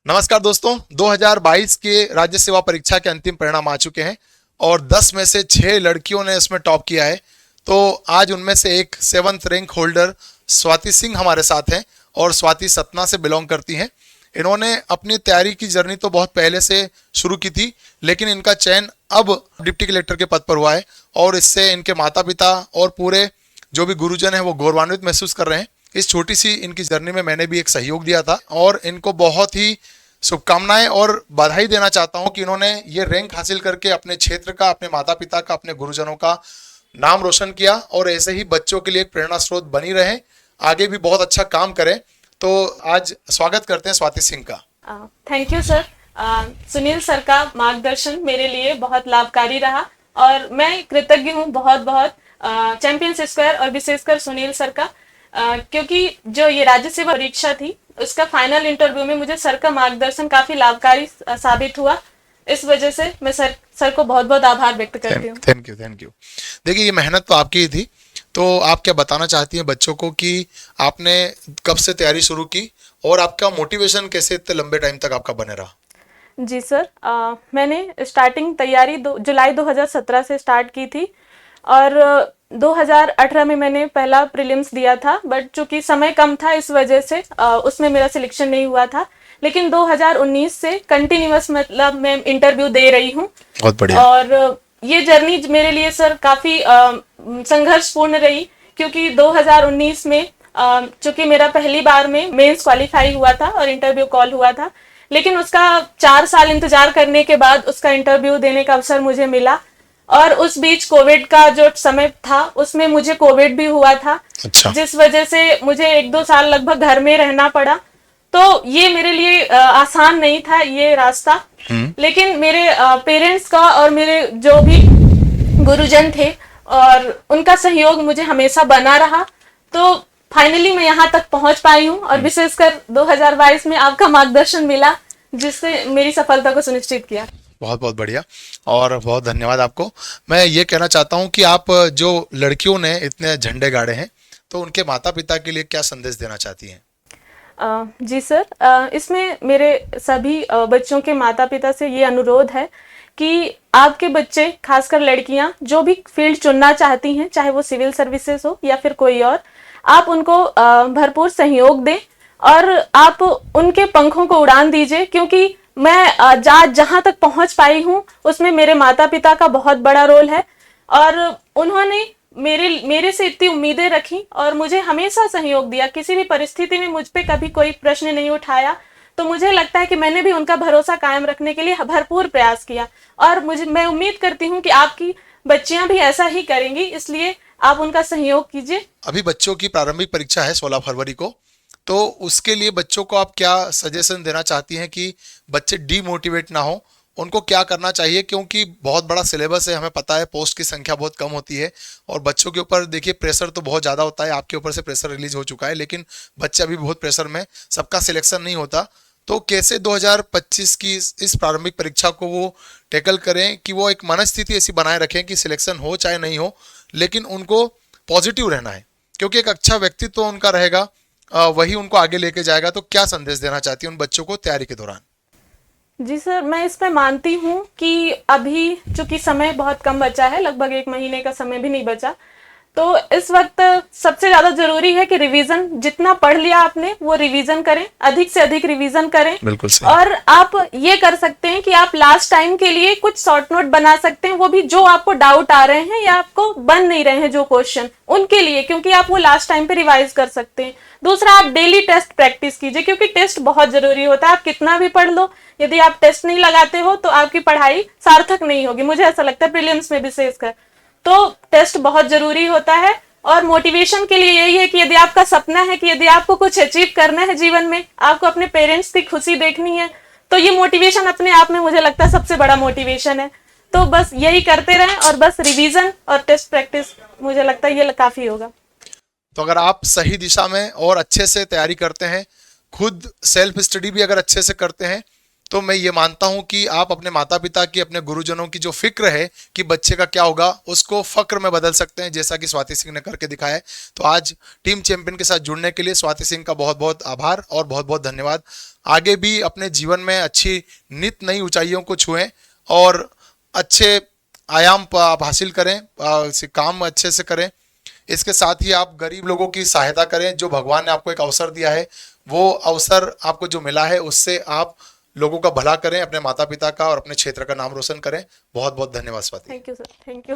नमस्कार दोस्तों, 2022 के राज्य सेवा परीक्षा के अंतिम परिणाम आ चुके हैं और 10 में से 6 लड़कियों ने इसमें टॉप किया है। तो आज उनमें से एक 7th rank holder Swati Singh हमारे साथ हैं और स्वाति सतना से बिलोंग करती हैं। इन्होंने अपनी तैयारी की जर्नी तो बहुत पहले से शुरू की थी, लेकिन इनका चयन अब डिप्टी कलेक्टर के पद पर हुआ है और इससे इनके माता पिता और पूरे जो भी गुरुजन हैं वो गौरवान्वित महसूस कर रहे हैं। इस छोटी सी इनकी जर्नी में मैंने भी एक सहयोग दिया था और इनको बहुत ही शुभकामनाएं और बधाई देना चाहता हूं कि इन्होंने ये रैंक हासिल करके अपने क्षेत्र का, अपने माता पिता का, अपने गुरुजनों का नाम रोशन किया और ऐसे ही बच्चों के लिए एक प्रेरणा स्रोत बनी रहे, आगे भी बहुत अच्छा काम करें। तो आज स्वागत करते हैं स्वाति सिंह का। Thank you sir. Sunil sir का मार्गदर्शन मेरे लिए बहुत लाभकारी रहा और मैं कृतज्ञ हूँ बहुत बहुत चैंपियंस स्क्वायर और विशेषकर सुनील सर का, क्योंकि जो ये राज्य सेवा परीक्षा थी उसका फाइनल इंटरव्यू में मुझे सर का मार्गदर्शन काफी लाभकारी साबित हुआ। इस वजह से मैं सर को बहुत बहुत आभार व्यक्त करती हूँ। Thank you. देखिए, ये मेहनत तो आपकी ही थी, तो आप क्या बताना चाहती हैं बच्चों को कि आपने कब से तैयारी शुरू की और आपका मोटिवेशन कैसे इतने लंबे टाइम तक आपका बने रहा? जी सर, मैंने स्टार्टिंग तैयारी जुलाई 2017 से स्टार्ट की थी और 2018 में मैंने पहला प्रीलिम्स दिया था, बट चूंकि समय कम था इस वजह से उसमें मेरा सिलेक्शन नहीं हुआ था। लेकिन 2019 से कंटिन्यूअस मतलब मैं इंटरव्यू दे रही हूँ। बहुत बढ़िया। और ये जर्नी मेरे लिए सर काफ़ी संघर्षपूर्ण रही, क्योंकि 2019 में चूंकि मेरा पहली बार में मेंस क्वालिफाई हुआ था और इंटरव्यू कॉल हुआ था, लेकिन उसका 4 साल इंतजार करने के बाद उसका इंटरव्यू देने का अवसर मुझे मिला और उस बीच कोविड का जो समय था उसमें मुझे कोविड भी हुआ था। अच्छा। जिस वजह से मुझे 1-2 साल लगभग घर में रहना पड़ा। तो ये मेरे लिए आसान नहीं था ये रास्ता, लेकिन मेरे पेरेंट्स का और मेरे जो भी गुरुजन थे और उनका सहयोग मुझे हमेशा बना रहा। तो फाइनली मैं यहाँ तक पहुंच पाई हूँ और विशेषकर 2022 में आपका मार्गदर्शन मिला, जिससे मेरी सफलता को सुनिश्चित किया। बहुत बहुत बढ़िया और बहुत धन्यवाद आपको। मैं ये कहना चाहता हूँ कि आप जो लड़कियों ने इतने झंडे गाड़े हैं, तो उनके माता पिता के लिए क्या संदेश देना चाहती हैं? जी सर, इसमें मेरे सभी बच्चों के माता पिता से ये अनुरोध है कि आपके बच्चे, खासकर लड़कियां जो भी फील्ड चुनना चाहती हैं, चाहे वो सिविल सर्विसेज हो या फिर कोई और, आप उनको भरपूर सहयोग दें और आप उनके पंखों को उड़ान दीजिए, क्योंकि मैं जहाँ तक पहुँच पाई हूँ उसमें मेरे माता पिता का बहुत बड़ा रोल है और उन्होंने मेरे से इतनी उम्मीदें रखी और मुझे हमेशा सहयोग दिया। किसी भी परिस्थिति में मुझ पे कभी कोई प्रश्न नहीं उठाया। तो मुझे लगता है कि मैंने भी उनका भरोसा कायम रखने के लिए भरपूर प्रयास किया और मैं उम्मीद करती हूँ कि आपकी बच्चियां भी ऐसा ही करेंगी, इसलिए आप उनका सहयोग कीजिए। अभी बच्चों की प्रारंभिक परीक्षा है 16 फरवरी को, तो उसके लिए बच्चों को आप क्या सजेशन देना चाहती हैं कि बच्चे डीमोटिवेट ना हो, उनको क्या करना चाहिए? क्योंकि बहुत बड़ा सिलेबस है, हमें पता है पोस्ट की संख्या बहुत कम होती है और बच्चों के ऊपर देखिए प्रेशर तो बहुत ज़्यादा होता है। आपके ऊपर से प्रेशर रिलीज हो चुका है, लेकिन बच्चे अभी बहुत प्रेशर में, सबका सिलेक्शन नहीं होता। तो कैसे 2025 की इस प्रारंभिक परीक्षा को वो टैकल करें कि वो एक मनस्थिति ऐसी बनाए रखें कि सिलेक्शन हो चाहे नहीं हो, लेकिन उनको पॉजिटिव रहना है, क्योंकि एक अच्छा व्यक्तित्व तो उनका रहेगा, वही उनको आगे लेके जाएगा। तो क्या संदेश देना चाहती है उन बच्चों को तैयारी के दौरान? जी सर, मैं इस पे मानती हूँ कि अभी चूंकि समय बहुत कम बचा है, लगभग 1 महीने का समय भी नहीं बचा, तो इस वक्त सबसे ज़्यादा ज़रूरी है कि रिवीजन, जितना पढ़ लिया आपने वो रिवीजन करें, अधिक से अधिक रिवीजन करें। बिल्कुल सही। और आप ये कर सकते हैं कि आप लास्ट टाइम के लिए कुछ शॉर्ट नोट बना सकते हैं, वो भी जो आपको डाउट आ रहे हैं या आपको बन नहीं रहे हैं जो क्वेश्चन, उनके लिए, क्योंकि आप वो लास्ट टाइम पे रिवाइज कर सकते हैं। दूसरा, आप डेली टेस्ट प्रैक्टिस कीजिए, क्योंकि टेस्ट बहुत जरूरी होता है। आप कितना भी पढ़ लो, यदि आप टेस्ट नहीं लगाते हो तो आपकी पढ़ाई सार्थक नहीं होगी, मुझे ऐसा लगता है, प्रीलिम्स में विशेषकर। तो टेस्ट बहुत जरूरी होता है और मोटिवेशन के लिए यही है कि यदि आपका सपना है कि यदि आपको कुछ अचीव करना है जीवन में, आपको अपने पेरेंट्स की खुशी देखनी है, तो ये मोटिवेशन अपने आप में मुझे लगता है सबसे बड़ा मोटिवेशन है। तो बस यही करते रहें और बस रिवीजन और टेस्ट प्रैक्टिस, मुझे लगता है ये काफी होगा। तो अगर आप सही दिशा में और अच्छे से तैयारी करते हैं, खुद सेल्फ स्टडी भी अगर अच्छे से करते हैं, तो मैं ये मानता हूं कि आप अपने माता पिता की, अपने गुरुजनों की जो फिक्र है कि बच्चे का क्या होगा, उसको फक्र में बदल सकते हैं, जैसा कि स्वाति सिंह ने करके दिखाया है। तो आज टीम चैंपियन के साथ जुड़ने के लिए स्वाति सिंह का बहुत बहुत आभार और बहुत बहुत धन्यवाद। आगे भी अपने जीवन में अच्छी नित नई ऊंचाइयों को छुएं और अच्छे आयाम आप हासिल करें, काम अच्छे से करें। इसके साथ ही आप गरीब लोगों की सहायता करें। जो भगवान ने आपको एक अवसर दिया है, वो अवसर आपको जो मिला है, उससे आप लोगों का भला करें, अपने माता पिता का और अपने क्षेत्र का नाम रोशन करें। बहुत बहुत धन्यवाद Swati. Thank you sir, thank you.